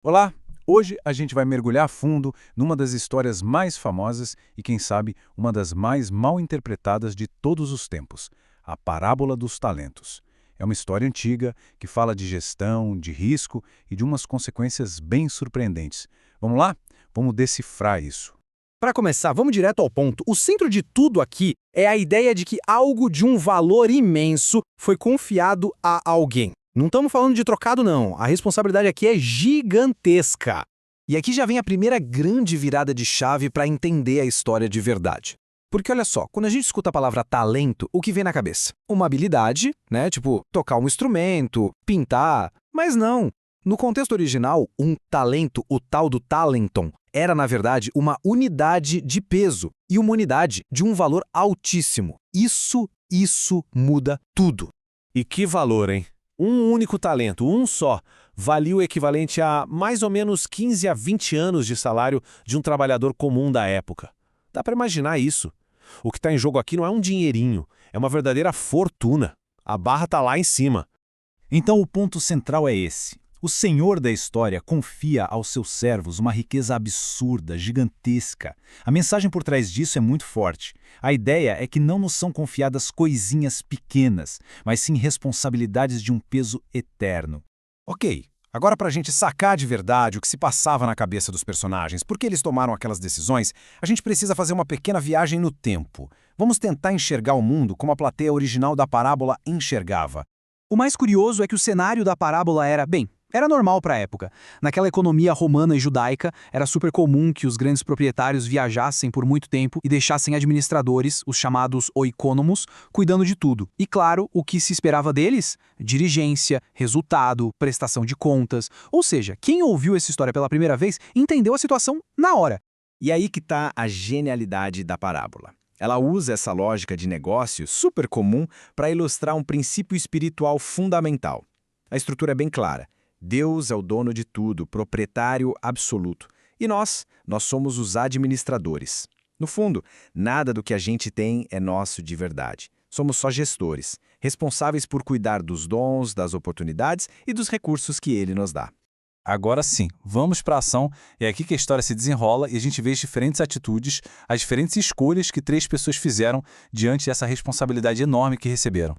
Olá! Hoje a gente vai mergulhar a fundo numa das histórias mais famosas e, quem sabe, uma das mais mal interpretadas de todos os tempos, a Parábola dos Talentos. É uma história antiga que fala de gestão, de risco e de umas consequências bem surpreendentes. Vamos lá? Vamos decifrar isso. Para começar, vamos direto ao ponto. O centro de tudo aqui é a ideia de que algo de um valor imenso foi confiado a alguém. Não estamos falando de trocado, não. A responsabilidade aqui é gigantesca. E aqui já vem a primeira grande virada de chave para entender a história de verdade. Porque olha só, quando a gente escuta a palavra talento, o que vem na cabeça? Uma habilidade, né? Tipo, tocar um instrumento, pintar. Mas não. No contexto original, um talento, o tal do talenton, era, na verdade, uma unidade de peso e uma unidade de um valor altíssimo. Isso muda tudo. E que valor, hein? Um único talento, um só, valia o equivalente a mais ou menos 15 a 20 anos de salário de um trabalhador comum da época. Dá para imaginar isso. O que está em jogo aqui não é um dinheirinho, é uma verdadeira fortuna. A barra está lá em cima. Então o ponto central é esse. O Senhor da história confia aos seus servos uma riqueza absurda, gigantesca. A mensagem por trás disso é muito forte. A ideia é que não nos são confiadas coisinhas pequenas, mas sim responsabilidades de um peso eterno. Ok, agora para a gente sacar de verdade o que se passava na cabeça dos personagens, por que eles tomaram aquelas decisões, a gente precisa fazer uma pequena viagem no tempo. Vamos tentar enxergar o mundo como a plateia original da parábola enxergava. O mais curioso é que o cenário da parábola era normal para a época. Naquela economia romana e judaica, era super comum que os grandes proprietários viajassem por muito tempo e deixassem administradores, os chamados oikônomos, cuidando de tudo. E claro, o que se esperava deles? Diligência, resultado, prestação de contas. Ou seja, quem ouviu essa história pela primeira vez entendeu a situação na hora. E aí que está a genialidade da parábola. Ela usa essa lógica de negócio super comum para ilustrar um princípio espiritual fundamental. A estrutura é bem clara. Deus é o dono de tudo, proprietário absoluto. E nós somos os administradores. No fundo, nada do que a gente tem é nosso de verdade. Somos só gestores, responsáveis por cuidar dos dons, das oportunidades e dos recursos que ele nos dá. Agora sim, vamos para a ação. É aqui que a história se desenrola e a gente vê as diferentes atitudes, as diferentes escolhas que três pessoas fizeram diante dessa responsabilidade enorme que receberam.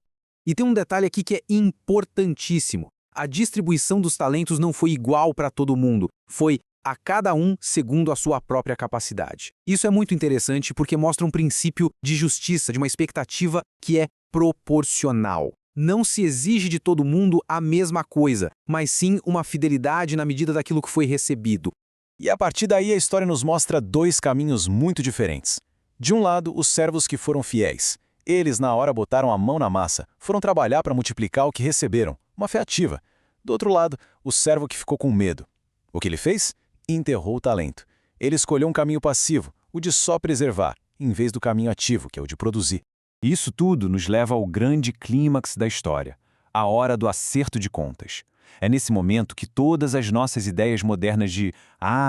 E tem um detalhe aqui que é importantíssimo. A distribuição dos talentos não foi igual para todo mundo, foi a cada um segundo a sua própria capacidade. Isso é muito interessante porque mostra um princípio de justiça, de uma expectativa que é proporcional. Não se exige de todo mundo a mesma coisa, mas sim uma fidelidade na medida daquilo que foi recebido. E a partir daí a história nos mostra dois caminhos muito diferentes. De um lado, os servos que foram fiéis. Eles, na hora, botaram a mão na massa, foram trabalhar para multiplicar o que receberam, uma fé ativa. Do outro lado, o servo que ficou com medo. O que ele fez? Enterrou o talento. Ele escolheu um caminho passivo, o de só preservar, em vez do caminho ativo, que é o de produzir. E isso tudo nos leva ao grande clímax da história, a hora do acerto de contas. É nesse momento que todas as nossas ideias modernas de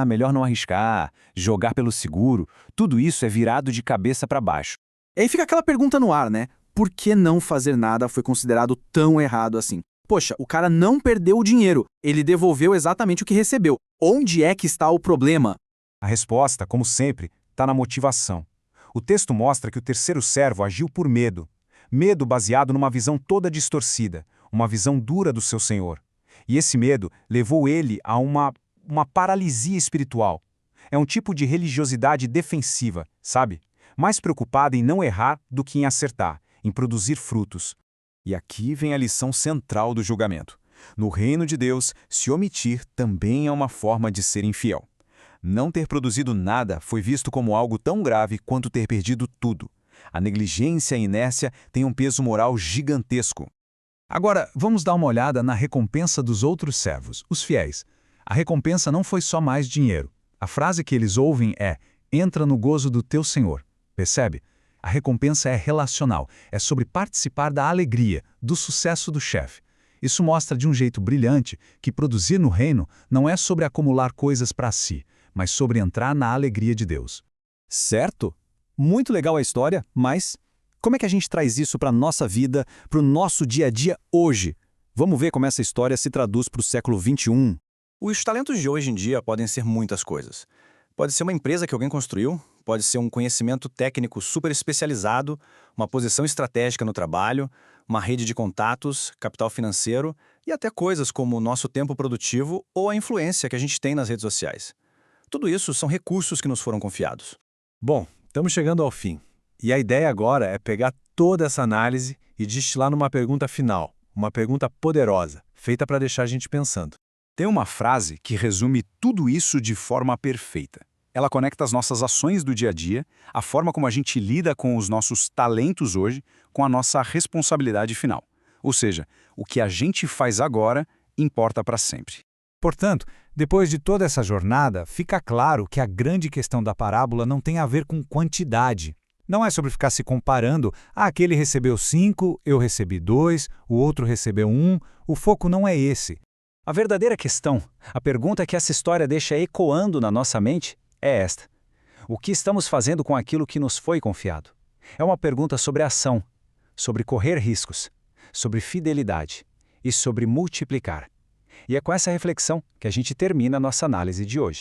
melhor não arriscar, jogar pelo seguro, tudo isso é virado de cabeça para baixo. E aí fica aquela pergunta no ar, né? Por que não fazer nada foi considerado tão errado assim? Poxa, o cara não perdeu o dinheiro, ele devolveu exatamente o que recebeu. Onde é que está o problema? A resposta, como sempre, está na motivação. O texto mostra que o terceiro servo agiu por medo. Medo baseado numa visão toda distorcida, uma visão dura do seu senhor. E esse medo levou ele a uma paralisia espiritual. É um tipo de religiosidade defensiva, sabe? Mais preocupada em não errar do que em acertar, em produzir frutos. E aqui vem a lição central do julgamento. No reino de Deus, se omitir também é uma forma de ser infiel. Não ter produzido nada foi visto como algo tão grave quanto ter perdido tudo. A negligência e a inércia têm um peso moral gigantesco. Agora, vamos dar uma olhada na recompensa dos outros servos, os fiéis. A recompensa não foi só mais dinheiro. A frase que eles ouvem é: entra no gozo do teu Senhor. Percebe? A recompensa é relacional, é sobre participar da alegria, do sucesso do chefe. Isso mostra de um jeito brilhante que produzir no reino não é sobre acumular coisas para si, mas sobre entrar na alegria de Deus. Certo? Muito legal a história, mas como é que a gente traz isso para a nossa vida, para o nosso dia a dia hoje? Vamos ver como essa história se traduz para o século XXI. Os talentos de hoje em dia podem ser muitas coisas. Pode ser uma empresa que alguém construiu, pode ser um conhecimento técnico super especializado, uma posição estratégica no trabalho, uma rede de contatos, capital financeiro e até coisas como o nosso tempo produtivo ou a influência que a gente tem nas redes sociais. Tudo isso são recursos que nos foram confiados. Bom, estamos chegando ao fim. E a ideia agora é pegar toda essa análise e destilar numa pergunta final, uma pergunta poderosa, feita para deixar a gente pensando. Tem uma frase que resume tudo isso de forma perfeita. Ela conecta as nossas ações do dia a dia, a forma como a gente lida com os nossos talentos hoje, com a nossa responsabilidade final. Ou seja, o que a gente faz agora importa para sempre. Portanto, depois de toda essa jornada, fica claro que a grande questão da parábola não tem a ver com quantidade. Não é sobre ficar se comparando, aquele recebeu 5, eu recebi 2, o outro recebeu 1, o foco não é esse. A verdadeira questão, a pergunta que essa história deixa ecoando na nossa mente, é esta. O que estamos fazendo com aquilo que nos foi confiado? É uma pergunta sobre ação, sobre correr riscos, sobre fidelidade e sobre multiplicar. E é com essa reflexão que a gente termina a nossa análise de hoje.